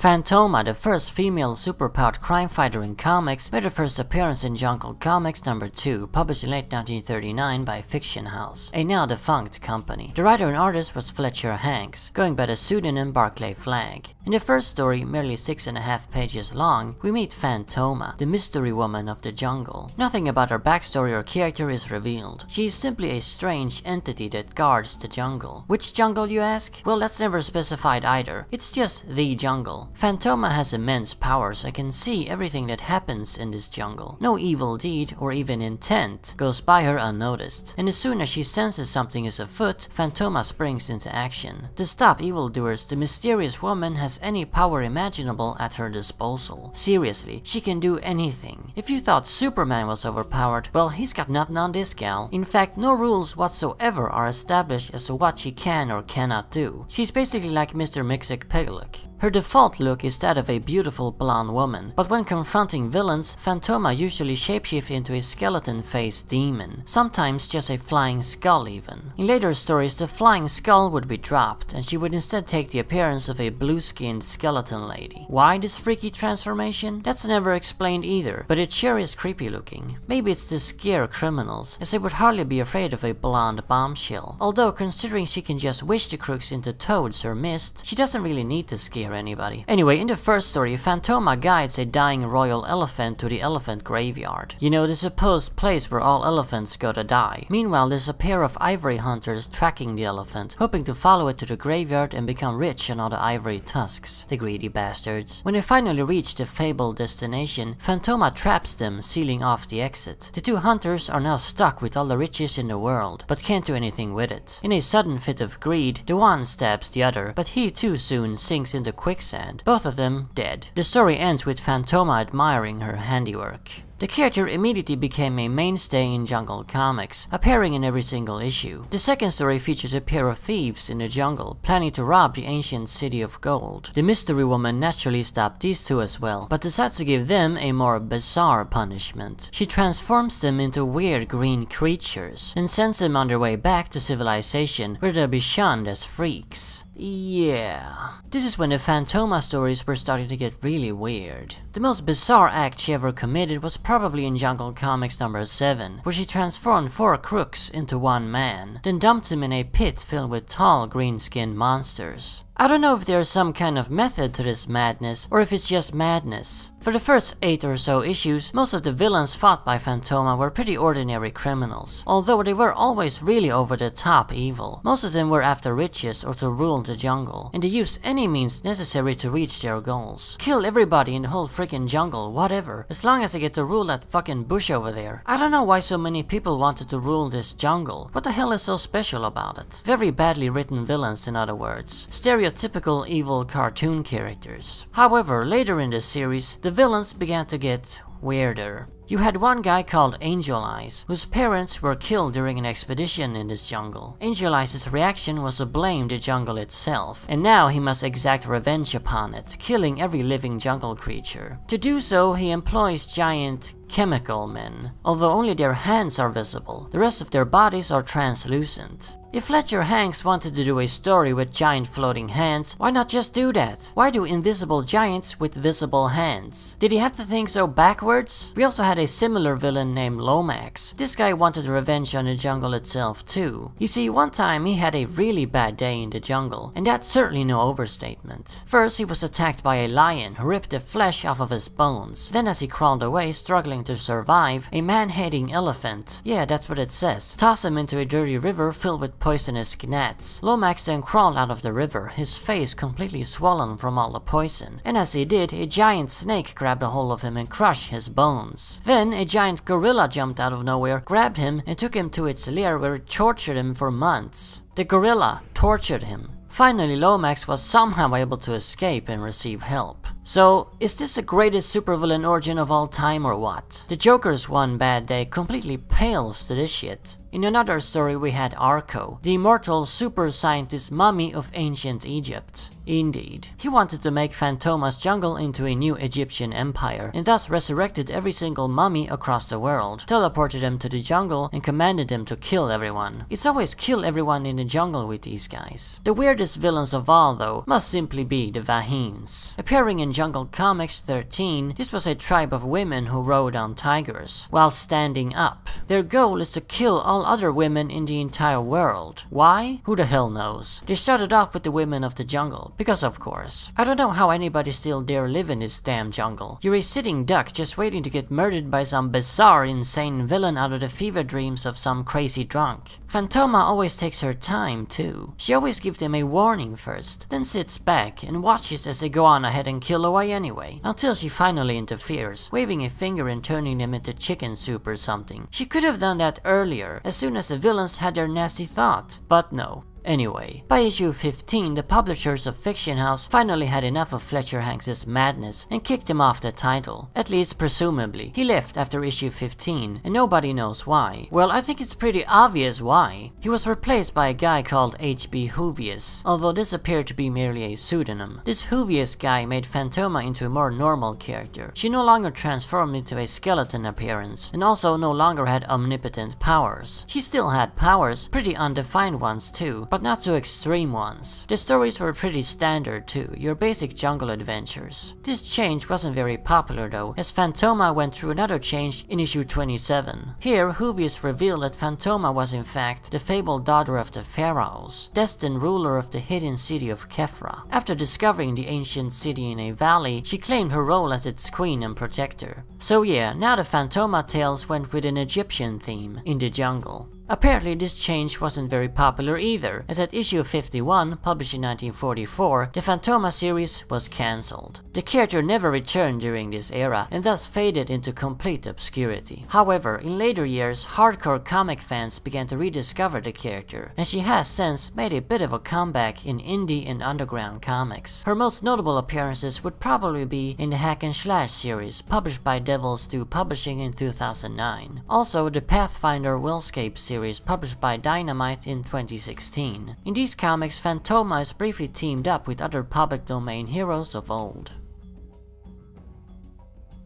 Fantomah, the first female superpowered crime fighter in comics, made her first appearance in Jungle Comics #2, published in late 1939 by Fiction House, a now defunct company. The writer and artist was Fletcher Hanks, going by the pseudonym Barclay Flagg. In the first story, merely 6.5 pages long, we meet Fantomah, the mystery woman of the jungle. Nothing about her backstory or character is revealed. She is simply a strange entity that guards the jungle. Which jungle, you ask? Well, that's never specified either. It's just the jungle. Fantomah has immense powers and can see everything that happens in this jungle. No evil deed or even intent goes by her unnoticed, and as soon as she senses something is afoot, Fantomah springs into action. To stop evildoers, the mysterious woman has any power imaginable at her disposal. Seriously, she can do anything. If you thought Superman was overpowered, well, he's got nothing on this gal. In fact, no rules whatsoever are established as to what she can or cannot do. She's basically like Mr. Mxyzptlk. Her default look is that of a beautiful blonde woman, but when confronting villains, Fantomah usually shapeshifts into a skeleton-faced demon, sometimes just a flying skull even. In later stories, the flying skull would be dropped, and she would instead take the appearance of a blue-skinned skeleton lady. Why this freaky transformation? That's never explained either, but it sure is creepy looking. Maybe it's to scare criminals, as they would hardly be afraid of a blonde bombshell. Although, considering she can just wish the crooks into toads or mist, she doesn't really need to scare anybody. Anyway, in the first story, Fantomah guides a dying royal elephant to the elephant graveyard. You know, the supposed place where all elephants go to die. Meanwhile, there's a pair of ivory hunters tracking the elephant, hoping to follow it to the graveyard and become rich on all the ivory tusks. The greedy bastards. When they finally reach the fabled destination, Fantomah traps them, sealing off the exit. The two hunters are now stuck with all the riches in the world, but can't do anything with it. In a sudden fit of greed, the one stabs the other, but he too soon sinks into quicksand, both of them dead. The story ends with Fantomah admiring her handiwork. The character immediately became a mainstay in Jungle Comics, appearing in every single issue. The second story features a pair of thieves in the jungle, planning to rob the ancient city of gold. The mystery woman naturally stopped these two as well, but decides to give them a more bizarre punishment. She transforms them into weird green creatures, and sends them on their way back to civilization, where they'll be shunned as freaks. Yeah. This is when the Fantomah stories were starting to get really weird. The most bizarre act she ever committed was probably in Jungle Comics #7, where she transformed 4 crooks into one man, then dumped them in a pit filled with tall green-skinned monsters. I don't know if there's some kind of method to this madness, or if it's just madness. For the first 8 or so issues, most of the villains fought by Fantomah were pretty ordinary criminals, although they were always really over-the-top evil. Most of them were after riches or to rule the jungle, and they used any means necessary to reach their goals. Kill everybody in the whole freaking jungle, whatever, as long as they get to rule that fucking bush over there. I don't know why so many people wanted to rule this jungle. What the hell is so special about it? Very badly written villains, in other words. Stereotypical evil cartoon characters. However, later in the series, the villains began to get weirder. You had one guy called Angel Eyes, whose parents were killed during an expedition in this jungle. Angel Eyes' reaction was to blame the jungle itself, and now he must exact revenge upon it, killing every living jungle creature. To do so, he employs giant chemical men. Although only their hands are visible, the rest of their bodies are translucent. If Fletcher Hanks wanted to do a story with giant floating hands, why not just do that? Why do invisible giants with visible hands? Did he have to think so backwards? We also had a similar villain named Lomax. This guy wanted revenge on the jungle itself too. You see, one time he had a really bad day in the jungle, and that's certainly no overstatement. First, he was attacked by a lion who ripped the flesh off of his bones. Then as he crawled away, struggling to survive, a man-hating elephant, yeah, that's what it says, tossed him into a dirty river filled with poisonous gnats. Lomax then crawled out of the river, his face completely swollen from all the poison, and as he did, a giant snake grabbed a hold of him and crushed his bones. Then a giant gorilla jumped out of nowhere, grabbed him, and took him to its lair where it tortured him for months. The gorilla tortured him. Finally, Lomax was somehow able to escape and receive help. So, is this the greatest supervillain origin of all time or what? The Joker's one bad day completely pales to this shit. In another story we had Arco, the immortal super scientist mummy of ancient Egypt. Indeed, he wanted to make Fantomah's jungle into a new Egyptian empire, and thus resurrected every single mummy across the world, teleported them to the jungle, and commanded them to kill everyone. It's always kill everyone in the jungle with these guys. The weirdest villains of all, though, must simply be the Vahins. Appearing in Jungle Comics 13, this was a tribe of women who rode on tigers, while standing up. Their goal is to kill all other women in the entire world. Why? Who the hell knows? They started off with the women of the jungle, because of course. I don't know how anybody still dare live in this damn jungle. You're a sitting duck just waiting to get murdered by some bizarre, insane villain out of the fever dreams of some crazy drunk. Fantomah always takes her time too. She always gives them a warning first, then sits back and watches as they go on ahead and kill away anyway, until she finally interferes, waving a finger and turning them into chicken soup or something. She could have done that earlier, as soon as the villains had their nasty thought, but no. Anyway, by issue 15, the publishers of Fiction House finally had enough of Fletcher Hanks' madness and kicked him off the title. At least presumably. He left after issue 15, and nobody knows why. Well, I think it's pretty obvious why. He was replaced by a guy called H.B. Hoovius, although this appeared to be merely a pseudonym. This Hoovius guy made Fantomah into a more normal character. She no longer transformed into a skeleton appearance, and also no longer had omnipotent powers. She still had powers, pretty undefined ones too, but not too extreme ones. The stories were pretty standard too, your basic jungle adventures. This change wasn't very popular though, as Fantomah went through another change in issue 27. Here, Hoovius revealed that Fantomah was in fact the fabled daughter of the pharaohs, destined ruler of the hidden city of Kefra. After discovering the ancient city in a valley, she claimed her role as its queen and protector. So yeah, now the Fantomah tales went with an Egyptian theme in the jungle. Apparently this change wasn't very popular either, as at issue 51, published in 1944, the Fantomah series was cancelled. The character never returned during this era, and thus faded into complete obscurity. However, in later years, hardcore comic fans began to rediscover the character, and she has since made a bit of a comeback in indie and underground comics. Her most notable appearances would probably be in the Hack and Slash series, published by Devil's Due Publishing in 2009. Also, the Pathfinder Willscape series published by Dynamite in 2016. In these comics, Fantomah is briefly teamed up with other public domain heroes of old.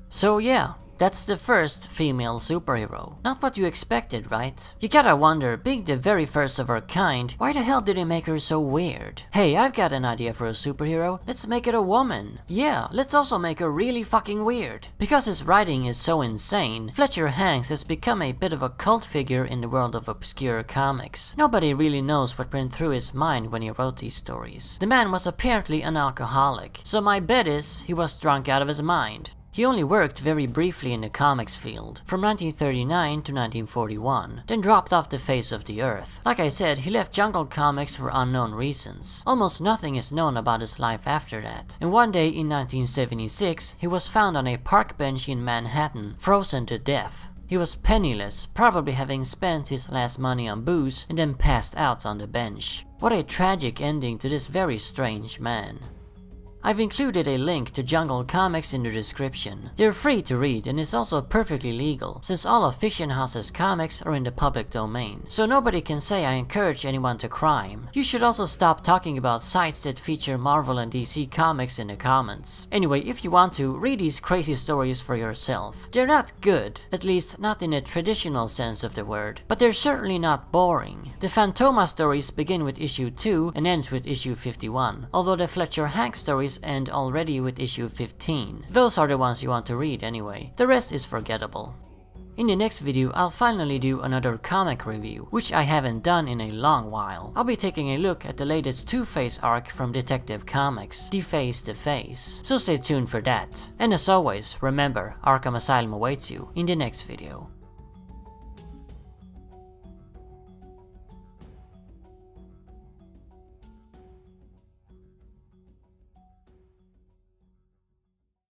So yeah, that's the first female superhero. Not what you expected, right? You gotta wonder, being the very first of her kind, why the hell did they make her so weird? Hey, I've got an idea for a superhero. Let's make it a woman. Yeah, let's also make her really fucking weird. Because his writing is so insane, Fletcher Hanks has become a bit of a cult figure in the world of obscure comics. Nobody really knows what went through his mind when he wrote these stories. The man was apparently an alcoholic, so my bet is he was drunk out of his mind. He only worked very briefly in the comics field, from 1939 to 1941, then dropped off the face of the earth. Like I said, he left Jungle Comics for unknown reasons. Almost nothing is known about his life after that, and one day in 1976, he was found on a park bench in Manhattan, frozen to death. He was penniless, probably having spent his last money on booze, and then passed out on the bench. What a tragic ending to this very strange man. I've included a link to Jungle Comics in the description. They're free to read and it's also perfectly legal, since all of Fiction House's comics are in the public domain, so nobody can say I encourage anyone to crime. You should also stop talking about sites that feature Marvel and DC comics in the comments. Anyway, if you want to, read these crazy stories for yourself. They're not good, at least not in a traditional sense of the word, but they're certainly not boring. The Fantomah stories begin with issue 2 and ends with issue 51, although the Fletcher Hanks stories end already with issue 15. Those are the ones you want to read anyway. The rest is forgettable. In the next video, I'll finally do another comic review, which I haven't done in a long while. I'll be taking a look at the latest Two-Face arc from Detective Comics, Deface the Face. So stay tuned for that. And as always, remember, Arkham Asylum awaits you in the next video.